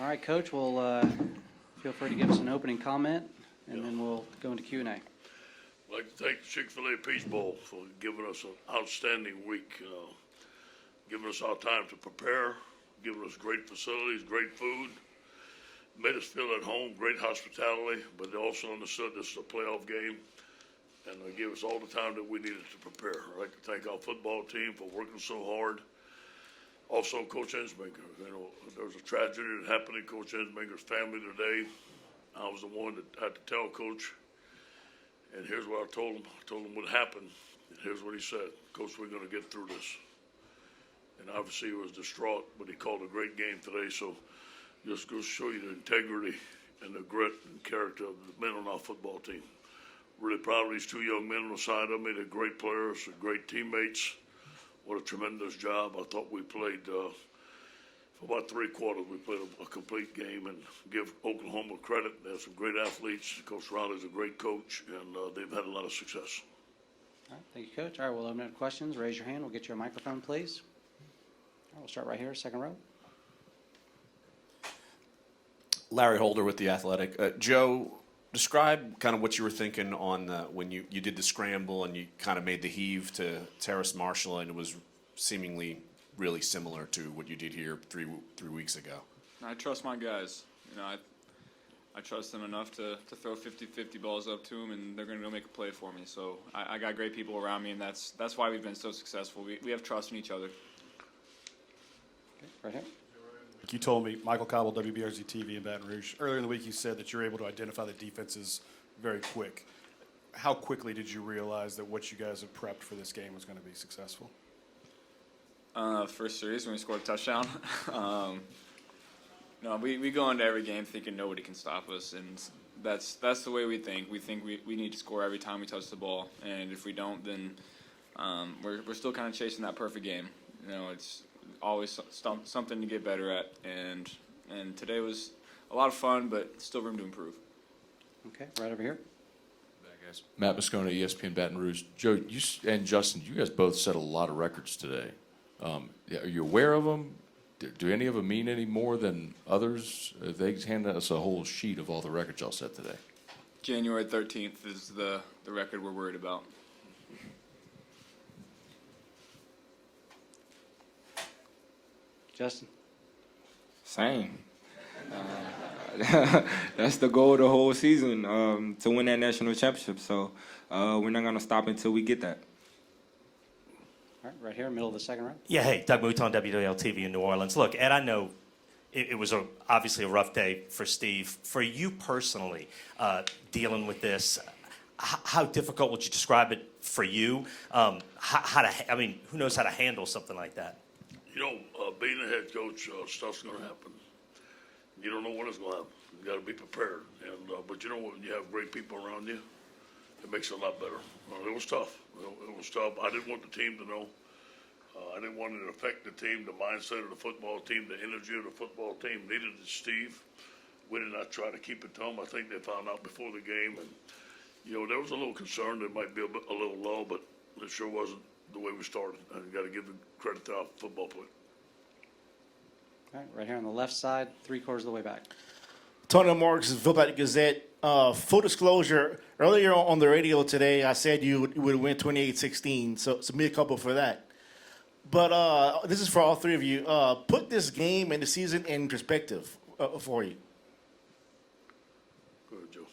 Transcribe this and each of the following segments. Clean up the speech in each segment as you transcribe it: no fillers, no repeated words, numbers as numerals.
All right, Coach, we'll feel free to give us an opening comment, and then we'll go into Q&A. I'd like to thank Chick-fil-A Peach Bowl for giving us an outstanding week, giving us our time to prepare, giving us great facilities, great food, made us feel at home, great hospitality, but they also understood this is a playoff game, and they gave us all the time that we needed to prepare. I'd like to thank our football team for working so hard. Also, Coach Ensminger. You know, there was a tragedy that happened in Coach Ensminger's family today. I was the one that had to tell Coach, and here's what I told him. I told him what happened, and here's what he said. Coach, we're going to get through this. And obviously he was distraught, but he called a great game today, so just goes to show you the integrity and the grit and character of the men on our football team. Really proud of these two young men on the side of me. They're great players, they're great teammates. What a tremendous job. I thought we played, for about 3 quarters, we played a complete game, and give Oklahoma credit. They have some great athletes. Coach Riley's a great coach, and they've had a lot of success. All right, thank you, Coach. All right, we'll open up questions. Raise your hand. We'll get you a microphone, please. All right, we'll start right here, second row. Larry Holder with The Athletic. Joe, describe kind of what you were thinking on when you did the scramble and you kind of made the heave to Terrace Marshall, and it was seemingly really similar to what you did here three weeks ago. I trust my guys. You know, I trust them enough to throw 50-50 balls up to them, and they're going to go make a play for me. So I got great people around me, and that's why we've been so successful. We have trust in each other. Okay, right here. You told me, Michael Cobble, WBRZ TV in Baton Rouge, earlier in the week you said that you're able to identify the defenses very quick. How quickly did you realize that what you guys have prepped for this game was going to be successful? First series when we scored a touchdown. No, we go into every game thinking nobody can stop us, and that's the way we think. We think we need to score every time we touch the ball, and if we don't, then we're still kind of chasing that perfect game. You know, it's always something to get better at, and today was a lot of fun, but still room to improve. Okay, right over here. Guys. Matt Moscona, ESPN Baton Rouge. Joe, you and Justin, you guys both set a lot of records today. Are you aware of them? Do any of them mean any more than others? They handed us a whole sheet of all the records y'all set today. January 13th is the record we're worried about. Justin. Same. That's the goal of the whole season, to win that national championship. So we're not going to stop until we get that. All right, right here, middle of the second row. Yeah, hey, Doug Mouton, WWL-TV in New Orleans. Look, Ed, I know it was obviously a rough day for Steve. For you personally, dealing with this, how difficult would you describe it for you? Who knows how to handle something like that? You know, being a head coach, stuff's going to happen. You don't know when it's going to happen. You got to be prepared. And but you know, when you have great people around you, it makes it a lot better. It was tough. It was tough. I didn't want the team to know. I didn't want it to affect the team, the mindset of the football team, the energy of the football team. Neither did Steve. We did not try to keep it to them. I think they found out before the game, and you know, there was a little concern that might be a little low, but it sure wasn't the way we started. And you got to give the credit to our football player. All right, right here on the left side, 3/4 of the way back. Tony Marks, Villeparisis Gazette. Full disclosure, earlier on the radio today, I said you would win 28-16, so me a couple for that. But this is for all three of you. Put this game and the season in perspective for you. Go ahead, Joe.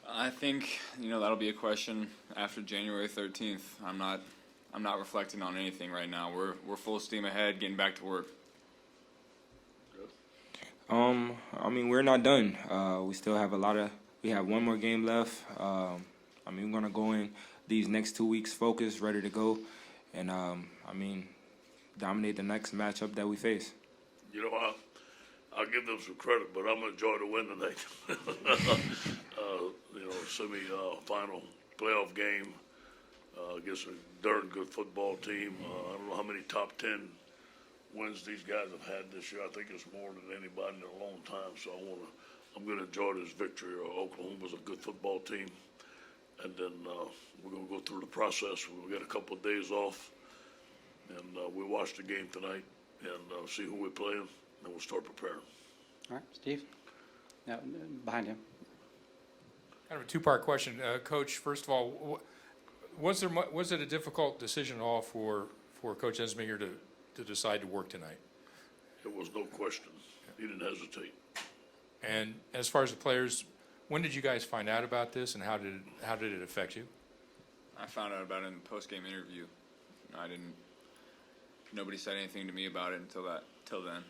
I think, you know, that'll be a question after January 13th. I'm not reflecting on anything right now. We're full steam ahead, getting back to work. We're not done. We still have we have one more game left. We're going to go in these next 2 weeks focused, ready to go, and, dominate the next matchup that we face. You know, I'll give them some credit, but I'm going to enjoy the win tonight. Semi-final playoff game against a darn good football team. I don't know how many top 10 wins these guys have had this year. I think it's more than anybody in a long time. So I'm going to enjoy this victory. Oklahoma's a good football team, and then we're going to go through the process. We'll get a couple of days off, and we'll watch the game tonight and see who we're playing. and we'll start preparing. All right, Steve? No, behind him. Kind of a two-part question. Coach, first of all, was it a difficult decision at all for Coach Ensminger to decide to work tonight? There was no question. He didn't hesitate. And as far as the players, when did you guys find out about this, and how did it affect you? I found out about it in the post-game interview. Nobody said anything to me about it till then.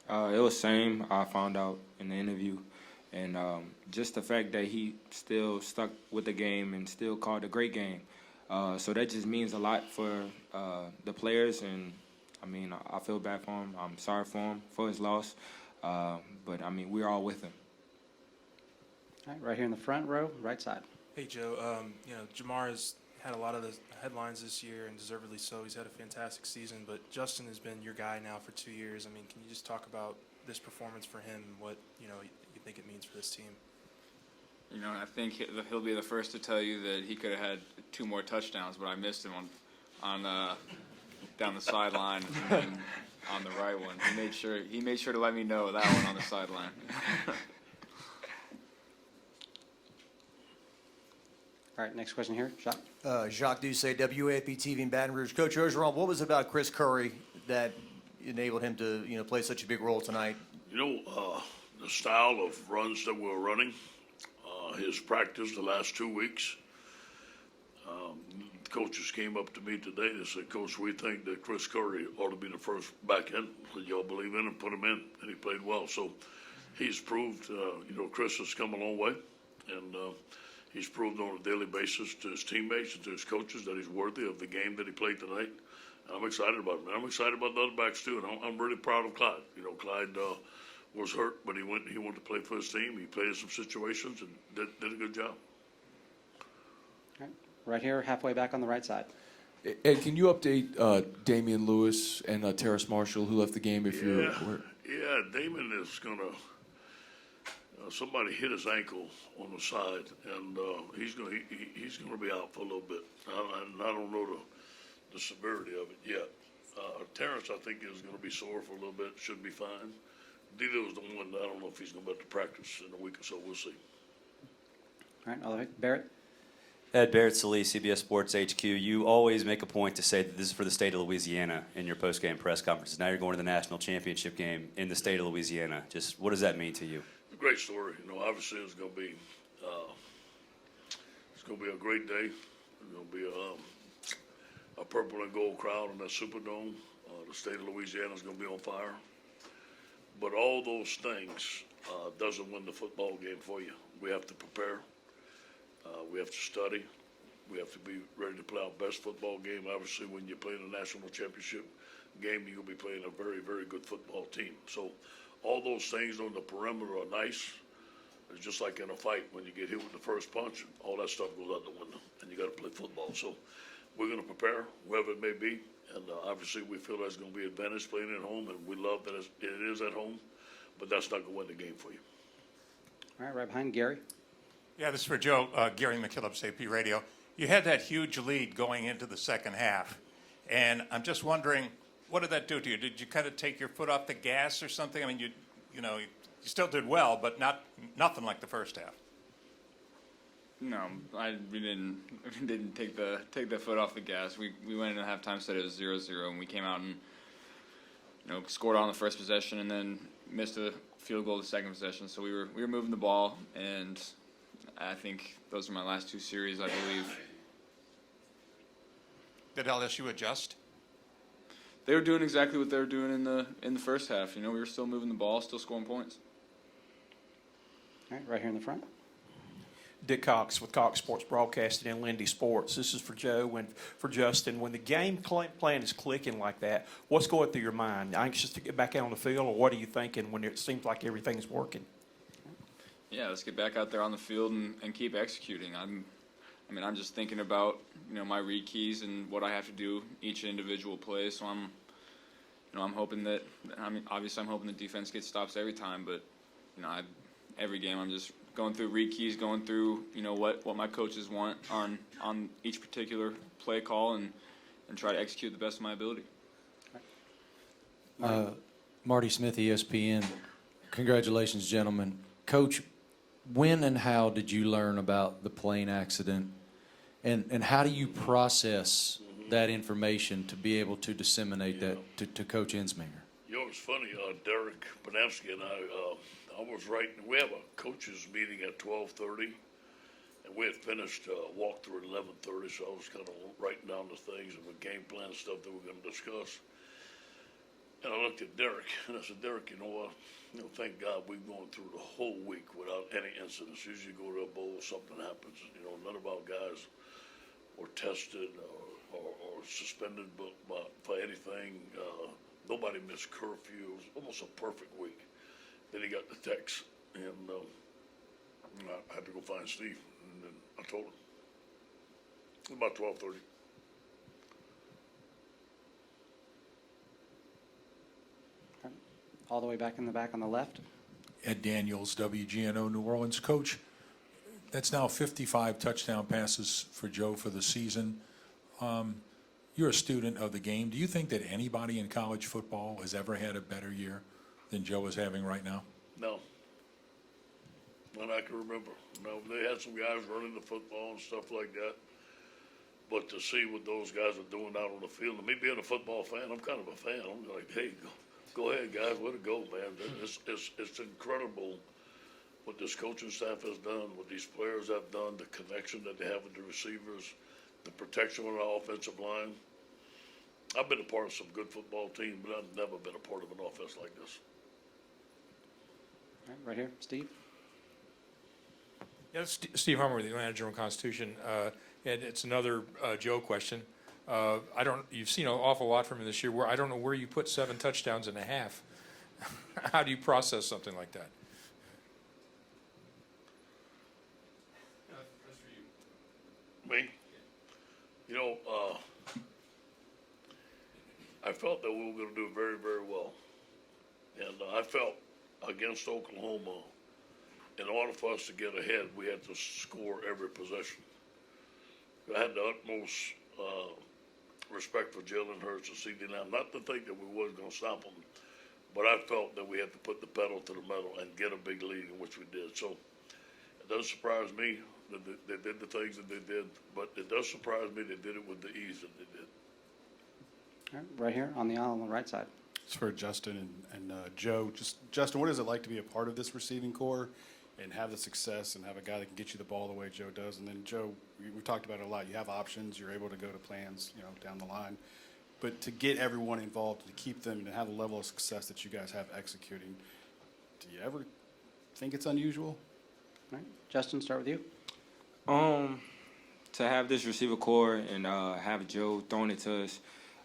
It was same. I found out in the interview, and just the fact that he still stuck with the game and still called a great game. So that just means a lot for the players, and I mean, I feel bad for him. I'm sorry for him for his loss, but I mean, we're all with him. All right, right here in the front row, right side. Hey, Joe. Jamar has had a lot of the headlines this year, and deservedly so. He's had a fantastic season, but Justin has been your guy now for 2 years. I mean, can you just talk about this performance for him and what, you think it means for this team? I think he'll be the first to tell you that he could have had 2 more touchdowns, but I missed him on down the sideline and on the right one. He made sure to let me know that one on the sideline. All right, next question here, Jacques. Jacques Doucet, WAP-TV in Baton Rouge. Coach Orgeron, what was it about Chris Curry that enabled him to, play such a big role tonight? The style of runs that we're running, his practice the last 2 weeks. Coaches came up to me today and said, Coach, we think that Chris Curry ought to be the first back end. Did y'all believe in him? Put him in, and he played well. So he's proved, Chris has come a long way, and he's proved on a daily basis to his teammates and to his coaches that he's worthy of the game that he played tonight. And I'm excited about him. And I'm excited about the other backs too. And I'm really proud of Clyde. Clyde was hurt, but he wanted to play for his team. He played in some situations and did a good job. All right here, halfway back on the right side. Ed, can you update Damian Lewis and Terrace Marshall, who left the game? Yeah, Damon is gonna. Somebody hit his ankle on the side, and he's gonna be out for a little bit. I don't know the severity of it yet. Terrence, I think, is gonna be sore for a little bit. Should be fine. Dito is the one that I don't know if he's gonna be able to practice in a week or so. We'll see. All right, all right, Barrett. Ed Barrett, Salee, CBS Sports HQ. You always make a point to say that this is for the state of Louisiana in your post-game press conferences. Now you're going to the national championship game in the state of Louisiana. Just what does that mean to you? Great story. Obviously it's going to be a great day. It's going to be a purple and gold crowd in that Superdome. The state of Louisiana is going to be on fire. But all those things doesn't win the football game for you. We have to prepare. We have to study. We have to be ready to play our best football game. Obviously, when you're playing a national championship game, you'll be playing a very, very good football team. So all those things on the perimeter are nice. It's just like in a fight when you get hit with the first punch, all that stuff goes out the window, and you got to play football. So we're going to prepare, wherever it may be, and obviously we feel that's going to be an advantage playing at home, and we love that it is at home, but that's not going to win the game for you. All right, right behind Gary. Yeah, this is for Joe. Gary McKillop, AP Radio. You had that huge lead going into the second half, and I'm just wondering, what did that do to you? Did you kind of take your foot off the gas or something? I mean, you still did well, but nothing like the first half. No, we didn't take the foot off the gas. We went into halftime, said it was 0-0, and we came out and scored on the first possession, and then missed a field goal the second possession. So we were moving the ball, and I think those are my last 2 series, I believe. Did LSU adjust? They were doing exactly what they were doing in the first half. We were still moving the ball, still scoring points. All right, right here in the front. Dick Cox with Cox Sports Broadcasting and Lindy Sports. This is for Joe and for Justin. When the game plan is clicking like that, what's going through your mind? Anxious to get back out on the field, or what are you thinking when it seems like everything's working? Yeah, let's get back out there on the field and keep executing. I'm just thinking about my read keys and what I have to do each individual play. So I'm hoping that obviously I'm hoping the defense gets stops every time, but every game I'm just going through read keys, going through what my coaches want on each particular play call and try to execute the best of my ability. Marty Smith, ESPN. Congratulations, gentlemen. Coach, when and how did you learn about the plane accident? And how do you process that information to be able to disseminate that to Coach Ensminger? You know, it's funny, Derek Panamsky and I was writing, we have a coaches meeting at 12:30, and we had finished walkthrough at 11:30, so I was kind of writing down the things and the game plan stuff that we're going to discuss. And I looked at Derek, and I said, Derek, you know what? Thank God we've gone through the whole week without any incidents. Usually you go to a bowl, something happens. None of our guys were tested or suspended for anything. Nobody missed curfew. It was almost a perfect week. Then he got the text, and I had to go find Steve, and then I told him. It was about 12:30. All the way back in the back on the left. Ed Daniels, WGNO New Orleans. Coach, that's now 55 touchdown passes for Joe for the season. You're a student of the game. Do you think that anybody in college football has ever had a better year than Joe is having right now? No. Not I can remember. No, they had some guys running the football and stuff like that. But to see what those guys are doing out on the field, and me being a football fan, I'm kind of a fan. I'm like, hey, go ahead, guys. Way to go, man. It's incredible what this coaching staff has done, what these players have done, the connection that they have with the receivers, the protection on the offensive line. I've been a part of some good football teams, but I've never been a part of an offense like this. All right here, Steve. Yeah, Steve Hummer with the Atlanta Journal-Constitution, and it's another Joe question. You've seen an awful lot from him this year. I don't know where you put 7 touchdowns and a half. How do you process something like that? Me? I felt that we were going to do very, very well. And I felt against Oklahoma, in order for us to get ahead, we had to score every possession. I had the utmost respect for Jalen Hurts and CD Lamb. Not to think that we wasn't going to stop them, but I felt that we had to put the pedal to the metal and get a big lead, in which we did. So it doesn't surprise me that they did the things that they did, but it does surprise me they did it with the ease that they did. All right, right here on the aisle on the right side. It's for Justin and Joe. Justin, what is it like to be a part of this receiving corps and have the success and have a guy that can get you the ball the way Joe does? And then Joe, we talked about it a lot. You have options. You're able to go to plans, down the line. But to get everyone involved, to keep them and have the level of success that you guys have executing, do you ever think it's unusual? All right, Justin, start with you. To have this receiver core and have Joe throwing it to us,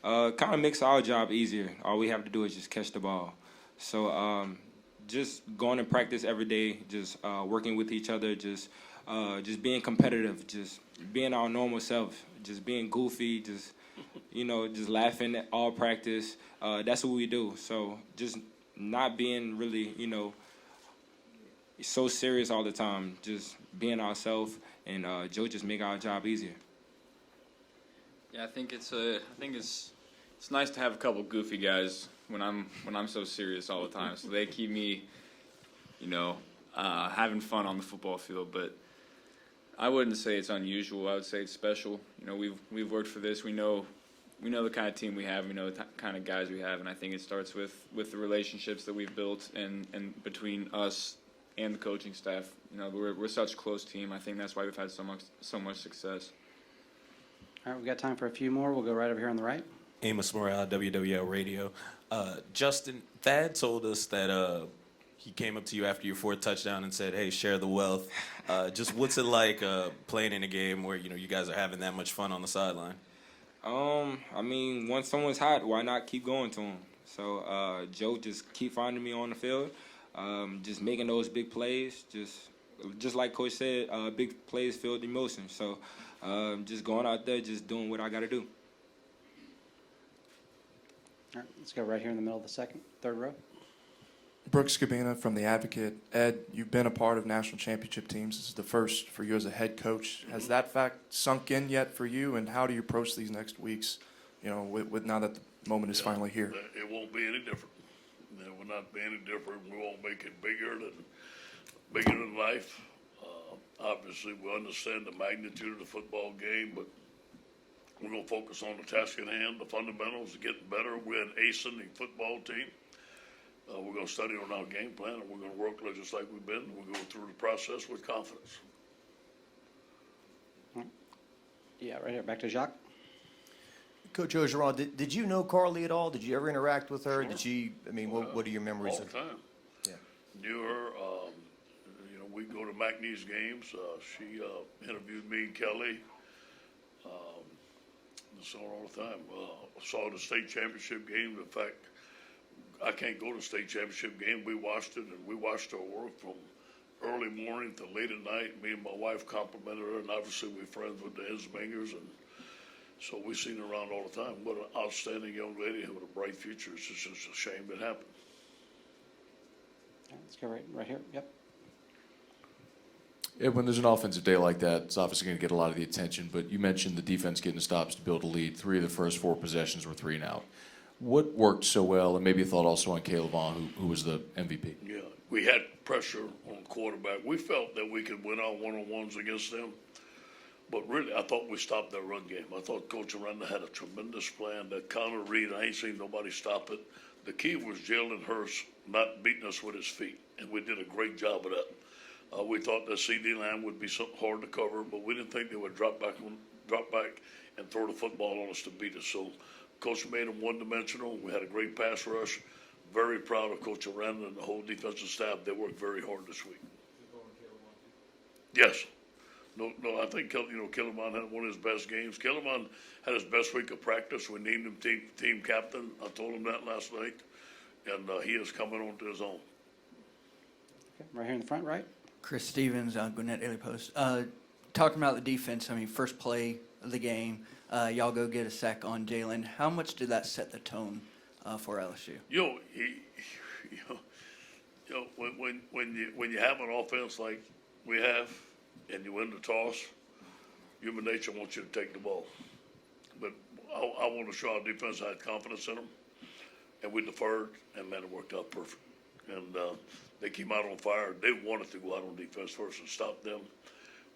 kind of makes our job easier. All we have to do is just catch the ball. So just going to practice every day, just working with each other, just being competitive, just being our normal self, just being goofy, just laughing at all practice. That's what we do. So just not being really, so serious all the time, just being ourselves, and Joe just make our job easier. Yeah, I think it's nice to have a couple goofy guys when I'm so serious all the time. So they keep me, having fun on the football field. But I wouldn't say it's unusual. I would say it's special. We've worked for this. We know the kind of team we have. We know the kind of guys we have, and I think it starts with the relationships that we've built and between us and the coaching staff. We're such a close team. I think that's why we've had so much success. All right, we've got time for a few more. We'll go right over here on the right. Amos Morale, WWL Radio. Justin, Thad told us that he came up to you after your 4th touchdown and said, hey, share the wealth. Just what's it like playing in a game where, you guys are having that much fun on the sideline? Once someone's hot, why not keep going to them? So Joe just keep finding me on the field, just making those big plays. Just like Coach said, big plays filled emotion. So just going out there, just doing what I got to do. All right, let's go right here in the middle of the third row. Brooks Cabina from The Advocate. Ed, you've been a part of national championship teams. This is the first for you as a head coach. Has that fact sunk in yet for you, and how do you approach these next weeks, with now that the moment is finally here? It won't be any different. will not be any different. We won't make it bigger than life. Obviously, we understand the magnitude of the football game, but we're going to focus on the task at hand, the fundamentals, getting better. We're an acing the football team. We're going to study on our game plan, and we're going to work just like we've been. We're going through the process with confidence. Yeah, right here. Back to Jacques. Coach Orgeron, did you know Carly at all? Did you ever interact with her? Sure. Did she? I mean, what are your memories All of? the time. Yeah. Knew her. We go to McNeese games. She interviewed me and Kelly. Saw her all the time. Saw the state championship game. In fact, I can't go to the state championship game. We watched it, and we watched her work from early morning to late at night. Me and my wife complimented her, and obviously we're friends with the Insmingers, and so we seen her around all the time. What an outstanding young lady with a bright future. It's just a shame it happened. Let's go right here. Yep. Yeah, when there's an offensive day like that, it's obviously going to get a lot of the attention, but you mentioned the defense getting the stops to build a lead. 3 of the first 4 possessions were 3 and out. What worked so well, and maybe a thought also on Caleb Vaughn, who was the MVP? Yeah, we had pressure on quarterback. We felt that we could win our one-on-ones against them, but really, I thought we stopped their run game. I thought Coach Aranda had a tremendous plan. That counter read, I ain't seen nobody stop it. The key was Jalen Hurst not beating us with his feet, and we did a great job of that. We thought the CD line would be something hard to cover, but we didn't think they would drop back and throw the football on us to beat us. So Coach made them one-dimensional. We had a great pass rush. Very proud of Coach Aranda and the whole defensive staff. They worked very hard this week. Yes. No, I think Kellerman had one of his best games. Kellerman had his best week of practice. We named him team captain. I told him that last night, and he is coming on to his own. Okay, right here in the front, right. Chris Stevens, Gwinnett Daily Post. Talking about the defense, I mean, first play of the game, y'all go get a sack on Jalen. How much did that set the tone for LSU? When you have an offense like we have, and you win the toss, human nature wants you to take the ball. But I want to show our defense had confidence in them, and we deferred, and man, it worked out perfect. And they came out on fire. They wanted to go out on defense first and stop them.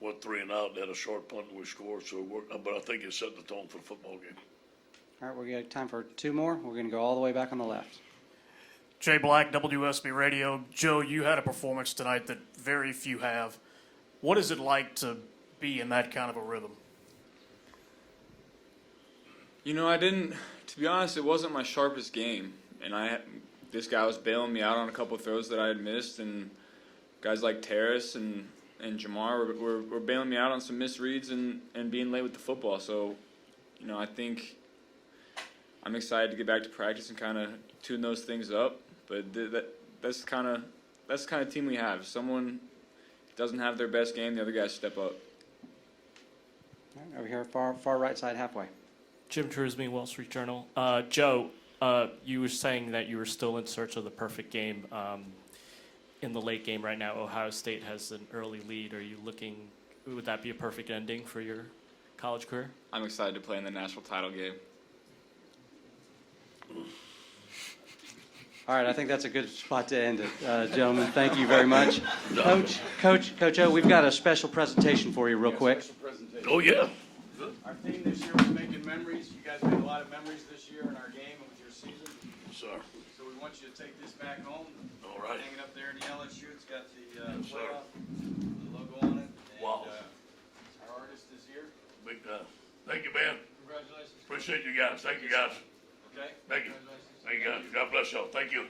Went 3 and out. They had a short punt and we scored. So it worked. But I think it set the tone for the football game. All right, we got time for 2 more. We're going to go all the way back on the left. Jay Black, WSB Radio. Joe, you had a performance tonight that very few have. What is it like to be in that kind of a rhythm? To be honest, it wasn't my sharpest game. And this guy was bailing me out on a couple of throws that I had missed, and guys like Terrace and Jamar were bailing me out on some misreads and being late with the football. So, I think I'm excited to get back to practice and kind of tune those things up. But that's kind of team we have. If someone doesn't have their best game, the other guys step up. All right, over here, far right side, halfway. Jim Trusby, Wall Street Journal. Joe, you were saying that you were still in search of the perfect game. In the late game right now, Ohio State has an early lead. Are you would that be a perfect ending for your college career? I'm excited to play in the national title game. All right, I think that's a good spot to end it. Gentlemen, thank you very much. Coach O, we've got a special presentation for you real quick. Oh, yeah. Our theme this year was making memories. You guys made a lot of memories this year in our game and with your season. Sir. So we want you to take this back home. All right. Hang it up there in the LSU. It's got the Yes, sir. playoff, the logo on it. And, Wow. our artist is here. Big time. Thank you, man. Congratulations. Appreciate you guys. Thank you, guys. Okay. Thank you. Thank you, guys. God bless y'all. Thank you.